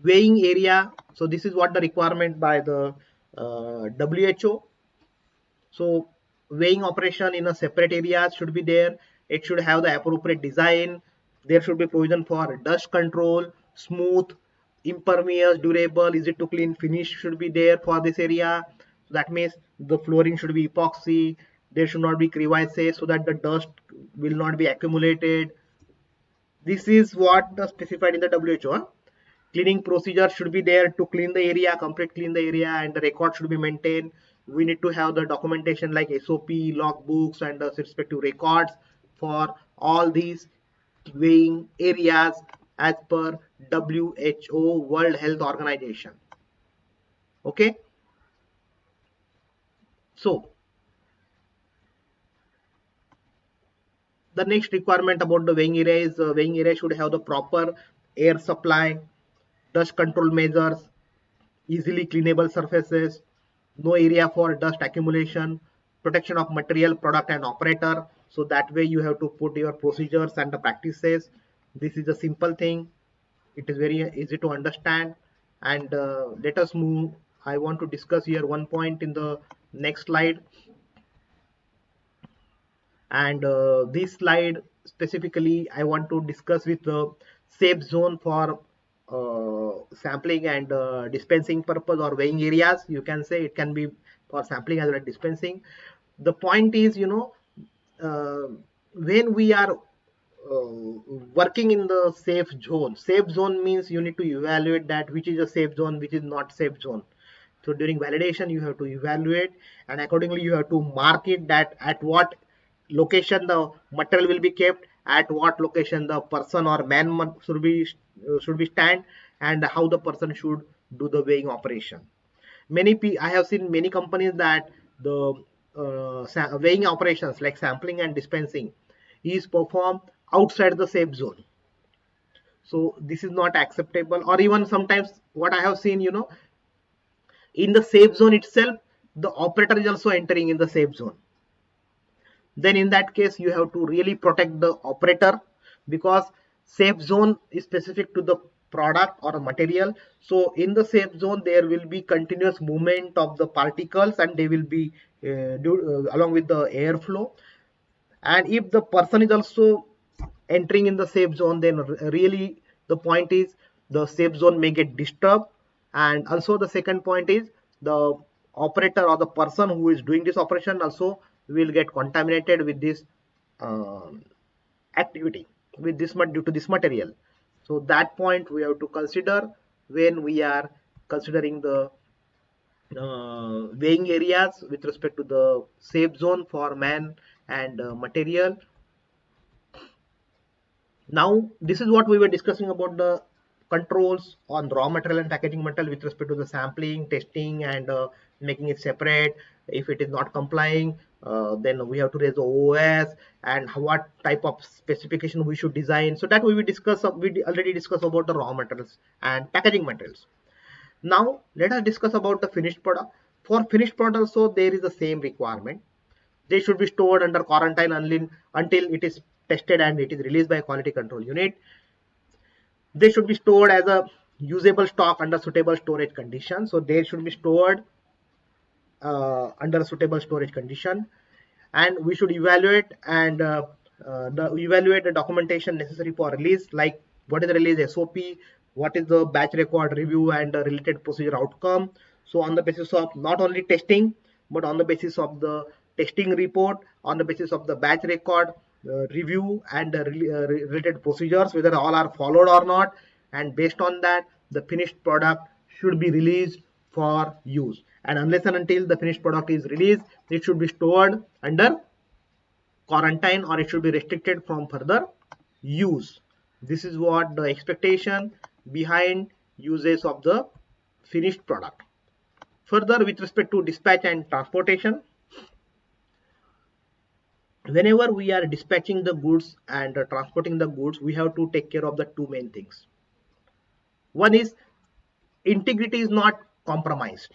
weighing area. So this is what the requirement by the WHO. So weighing operation in a separate area should be there. It should have the appropriate design. There should be provision for dust control, smooth, impervious, durable, easy to clean finish should be there for this area. So that means the flooring should be epoxy. There should not be crevasses so that the dust will not be accumulated. This is what specified in the WHO. Cleaning procedure should be there to clean the area, complete clean the area, and the record should be maintained. We need to have the documentation like SOP, log books, and the respective records for all these weighing areas as per WHO, World Health Organization. Okay, so the next requirement about the weighing area is weighing area should have the proper air supply, dust control measures, easily cleanable surfaces, no area for dust accumulation, protection of material, product and operator. So that way you have to put your procedures and the practices. This is a simple thing. It is very easy to understand. And let us move. I want to discuss here one point in the next slide. And this slide specifically I want to discuss with the safe zone for sampling and dispensing purpose or weighing areas. You can say it can be for sampling as well as dispensing. The point is, when we are working in the safe zone means you need to evaluate that which is a safe zone, which is not safe zone. So during validation you have to evaluate, and accordingly you have to mark it that at what location the material will be kept, at what location the person or man should be stand, and how the person should do the weighing operation. I have seen many companies that the weighing operations like sampling and dispensing is performed outside the safe zone. So this is not acceptable. Or even sometimes what I have seen, in the safe zone itself, the operator is also entering in the safe zone. Then in that case you have to really protect the operator, because safe zone is specific to the product or material. So in the safe zone there will be continuous movement of the particles, and they will be along with the airflow. And if the person is also entering in the safe zone, then really the point is the safe zone may get disturbed. And also the second point is the operator or the person who is doing this operation also will get contaminated with this activity, with this due to this material. So that point we have to consider when we are considering the weighing areas with respect to the safe zone for man and material. Now this is what we were discussing about the controls on raw material and packaging material with respect to the sampling, testing, and making it separate. If it is not complying, then we have to raise the OS, and what type of specification we should design. So that we will discuss. We already discussed about the raw materials and packaging materials. Now let us discuss about the finished product. For finished product also there is the same requirement. They should be stored under quarantine until it is tested and it is released by quality control unit. They should be stored as a usable stock under suitable storage condition. So they should be stored under suitable storage condition, and we should evaluate and evaluate the documentation necessary for release, like what is the release SOP, what is the batch record review and the related procedure outcome. So on the basis of not only testing, but on the basis of the testing report, on the basis of the batch record review and the related procedures, whether all are followed or not, and based on that the finished product should be released for use. And unless and until the finished product is released, it should be stored under quarantine, or it should be restricted from further use. This is what the expectation behind uses of the finished product. Further, with respect to dispatch and transportation, whenever we are dispatching the goods and transporting the goods, we have to take care of the two main things. One is integrity is not compromised.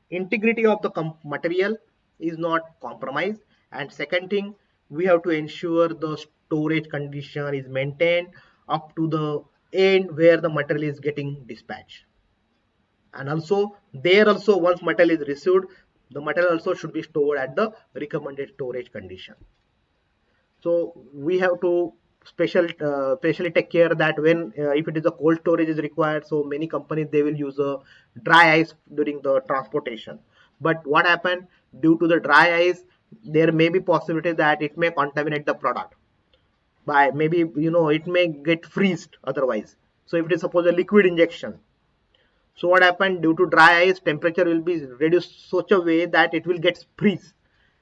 Integrity of the material is not compromised. And second thing, we have to ensure the storage condition is maintained up to the end where the material is getting dispatched. And also there also, once material is received, the material also should be stored at the recommended storage condition. So we have to specially take care that when if it is a cold storage is required, so many companies they will use a dry ice during the transportation. But what happened, due to the dry ice, there may be possibility that it may contaminate the product by, maybe, it may get freezed otherwise. So if it is suppose a liquid injection, so what happened, due to dry ice, temperature will be reduced such a way that it will get freeze,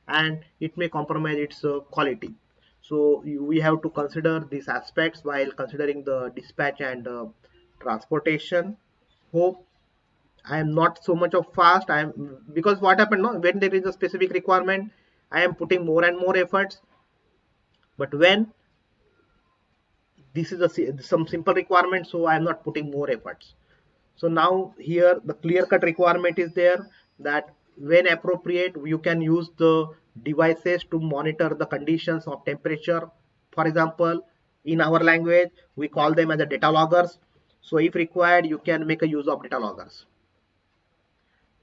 and it may compromise its quality. So we have to consider these aspects while considering the dispatch and transportation. Hope I am not so much of fast. I am, because what happened, no, when there is a specific requirement, I am putting more and more efforts. But when this is some simple requirement, so I am not putting more efforts. So now here the clear cut requirement is there, that when appropriate you can use the devices to monitor the conditions of temperature. For example, in our language we call them as the data loggers. So if required, you can make a use of data loggers.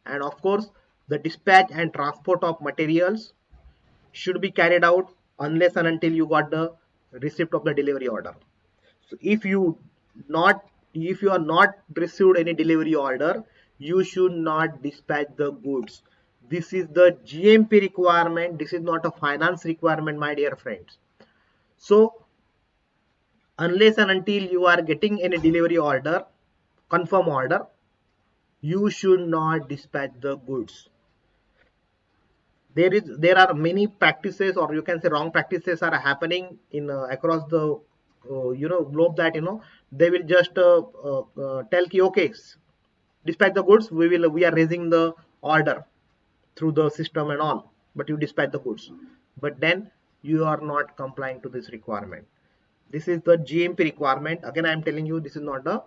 And of course, the dispatch and transport of materials should be carried out unless and until you got the receipt of the delivery order. So if you are not received any delivery order, you should not dispatch the goods. This is the GMP requirement. This is not a finance requirement, my dear friends. So unless and until you are getting any delivery order, confirm order, you should not dispatch the goods. There are many practices, or you can say wrong practices, are happening in across the globe, that they will just tell ki, okay, dispatch the goods, we are raising the order through the system and all, but you dispatch the goods, but then you are not complying to this requirement. This is the GMP requirement. Again, I am telling you, this is not a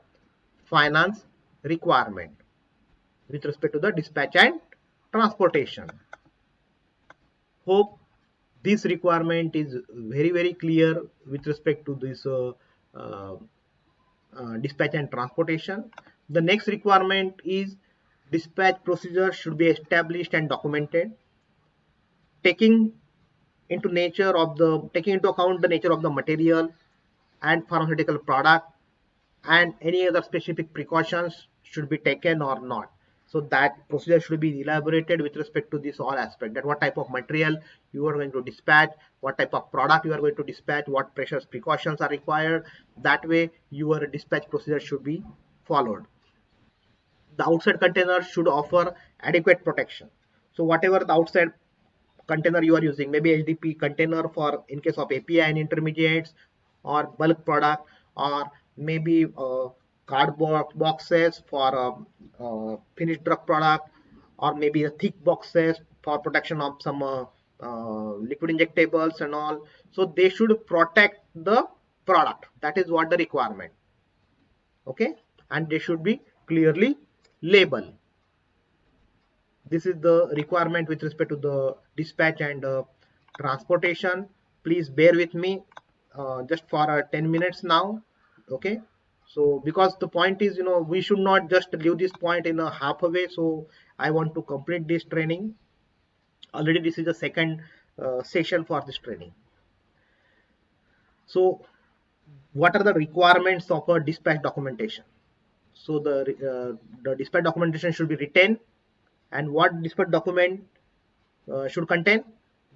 finance requirement with respect to the dispatch and transportation. Hope this requirement is very clear with respect to this uh, dispatch and transportation. The next requirement is dispatch procedure should be established and documented, taking taking into account the nature of the material and pharmaceutical product, and any other specific precautions should be taken or not. So that procedure should be elaborated with respect to this all aspect, that what type of material you are going to dispatch, what type of product you are going to dispatch, what pressures precautions are required. That way your dispatch procedure should be followed. The outside container should offer adequate protection. So whatever the outside container you are using, maybe HDP container for in case of API and intermediates, or bulk product, or maybe cardboard boxes for finished drug product, or maybe a thick boxes for protection of some liquid injectables and all. So they should protect the product. That is what the requirement. Okay, and they should be clearly labeled. This is the requirement with respect to the dispatch and transportation. Please bear with me just for 10 minutes now. Okay, so because the point is, we should not just leave this point in a halfway. So I want to complete this training. Already this is the second session for this training. So what are the requirements of a dispatch documentation? So the dispatch documentation should be written. And what dispatch document should contain?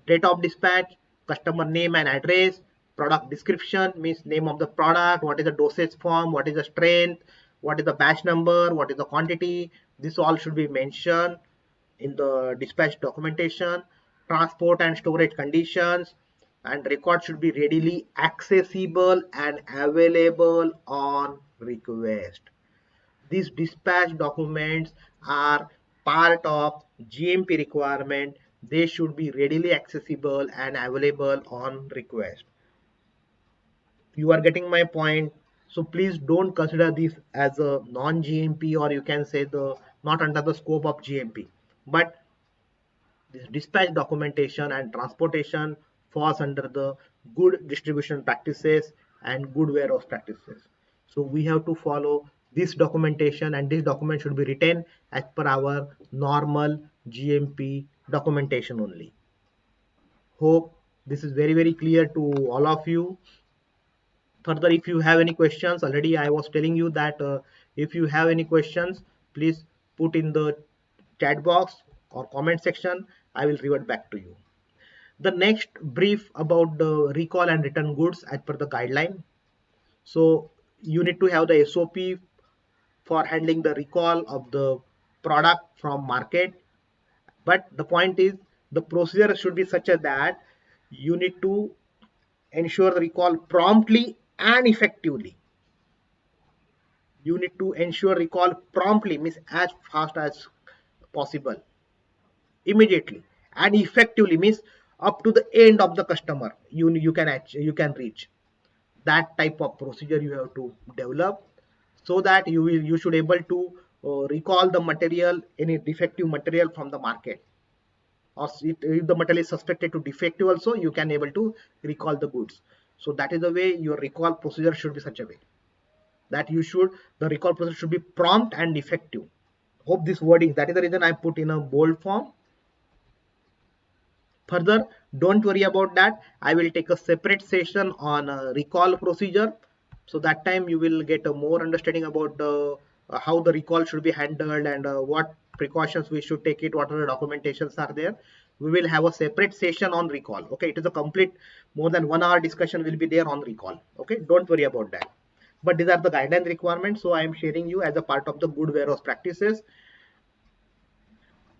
Date of dispatch, customer name and address, product description, means name of the product, what is the dosage form, what is the strength, what is the batch number, what is the quantity. This all should be mentioned in the dispatch documentation. Transport and storage conditions, and record should be readily accessible and available on request. These dispatch documents are part of GMP requirement. They should be readily accessible and available on request. You are getting my point. So please don't consider this as a non-GMP, or you can say the not under the scope of GMP. But this dispatch documentation and transportation falls under the good distribution practices and good warehouse practices. So we have to follow this documentation, and this document should be written as per our normal GMP documentation only. Hope this is very clear to all of you. Further, if you have any questions, already I was telling you that if you have any questions, please put in the chat box. or comment section. I will revert back to you. The next brief about the recall and return goods as per the guideline. So you need to have the SOP for handling the recall of the product from market. But the point is the procedure should be such that you need to ensure the recall promptly and effectively. You need to ensure recall promptly, means as fast as possible, immediately, and effectively means up to the end of the customer you can reach. That type of procedure you have to develop, so that you should able to recall the material, any defective material from the market, or if the material is suspected to defective also, you can able to recall the goods. So that is the way your recall procedure should be such a way that the recall procedure should be prompt and effective. Hope this wording, that is the reason I put in a bold form. Further, don't worry about that. I will take a separate session on recall procedure. So that time you will get a more understanding about how the recall should be handled, and what precautions we should take it, what are the documentations are there. We will have a separate session on recall. Okay, it is a complete more than 1 hour discussion will be there on recall. Okay, don't worry about that. But these are the guideline requirements. So I am sharing you as a part of the good warehouse practices.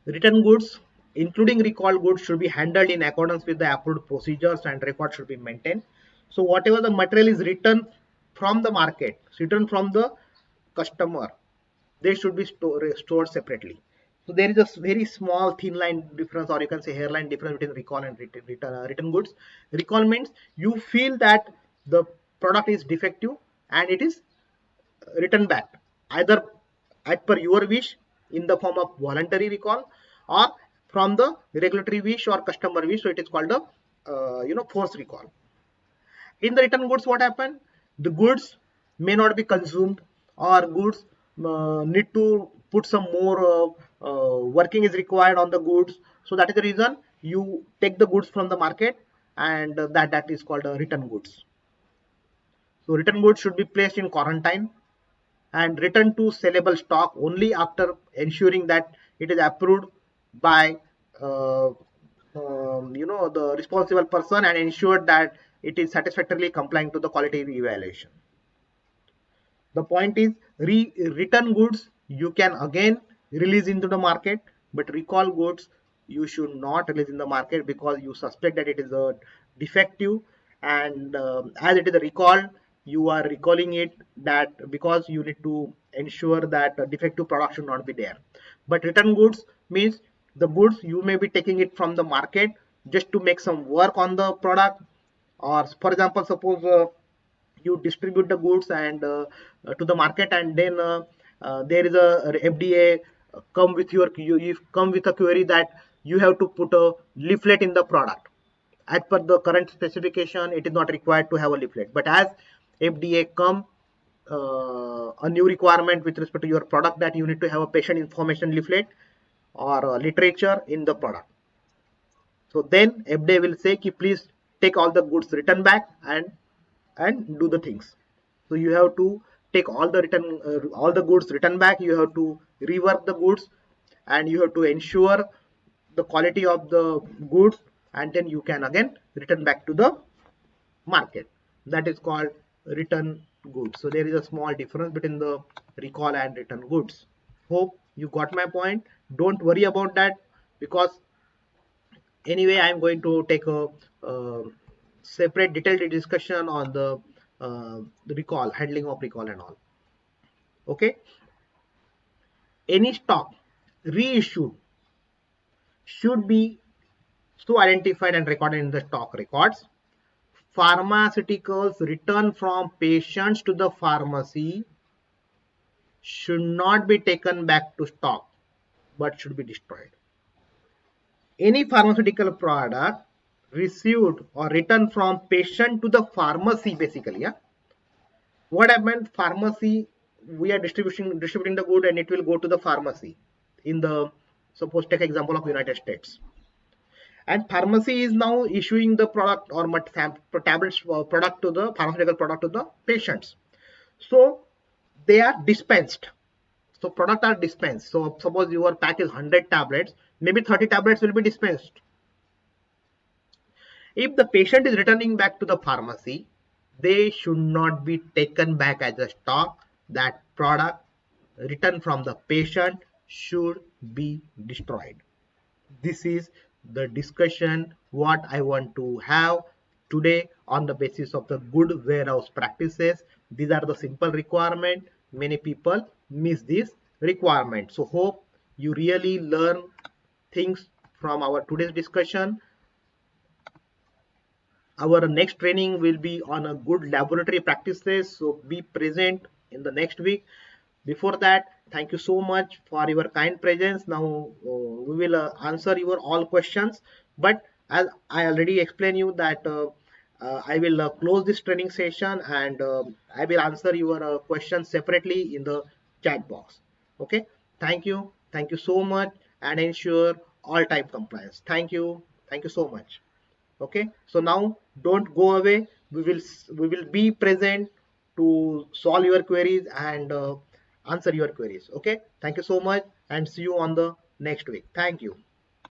Return goods, including recalled goods, should be handled in accordance with the approved procedures, and records should be maintained. So whatever the material is returned from the market, returned from the customer, they should be stored separately. So there is a very small thin line difference, or you can say hairline difference between recall and return goods. Recall means you feel that the product is defective and it is returned back, either as per your wish in the form of voluntary recall, or from the regulatory wish or customer wish. So it is called a forced recall. In the return goods, what happened? The goods may not be consumed, or goods need to put some more working is required on the goods. So that is the reason you take the goods from the market, and that is called return goods. So return goods should be placed in quarantine and returned to sellable stock only after ensuring that it is approved by uh, the responsible person, and ensured that it is satisfactorily complying to the quality evaluation. The point is, return goods you can again release into the market, but recall goods you should not release in the market, because you suspect that it is a defective, and as it is a recall, you are recalling it, that because you need to ensure that defective product should not be there. But return goods means the goods you may be taking it from the market just to make some work on the product, or for example, suppose you distribute the goods and to the market, and then there is a FDA come with you come with a query that you have to put a leaflet in the product. As per the current specification, it is not required to have a leaflet, but as FDA come a new requirement with respect to your product, that you need to have a patient information leaflet or literature in the product. So then FDA will say, please take all the goods return back and do the things. So you have to take all the goods return back. You have to rework the goods, and you have to ensure the quality of the goods, and then you can again return back to the market. That is called return goods. So there is a small difference between the recall and return goods. Hope you got my point. Don't worry about that, because anyway I'm going to take a separate detailed discussion on the recall, handling of recall and all. Okay, any stock reissued should be so identified and recorded in the stock records. Pharmaceuticals returned from patients to the pharmacy should not be taken back to stock, but should be destroyed. Any pharmaceutical product received or returned from patient to the pharmacy, basically, yeah, what happened? Pharmacy, we are distributing the good, and it will go to the pharmacy in the, suppose take example of United States, and pharmacy is now issuing the product or tablets product to the pharmaceutical product to the patients. So they are dispensed. So product are dispensed. So suppose your pack is 100 tablets, maybe 30 tablets will be dispensed. If the patient is returning back to the pharmacy, they should not be taken back as a stock. That product returned from the patient should be destroyed. This is the discussion what I want to have today on the basis of the good warehouse practices. These are the simple requirement. Many people miss this requirement. So hope you really learn things from our today's discussion. Our next training will be on a good laboratory practices. So be present in the next week. Before that, thank you so much for your kind presence. Now we will answer your all questions. But as I already explained you that I will close this training session and I will answer your questions separately in the chat box. Okay. Thank you so much, and ensure all type compliance. Thank you. Thank you so much. Okay, so now don't go away. We will be present to solve your queries and answer your queries. Okay, thank you so much, and see you on the next week. Thank you.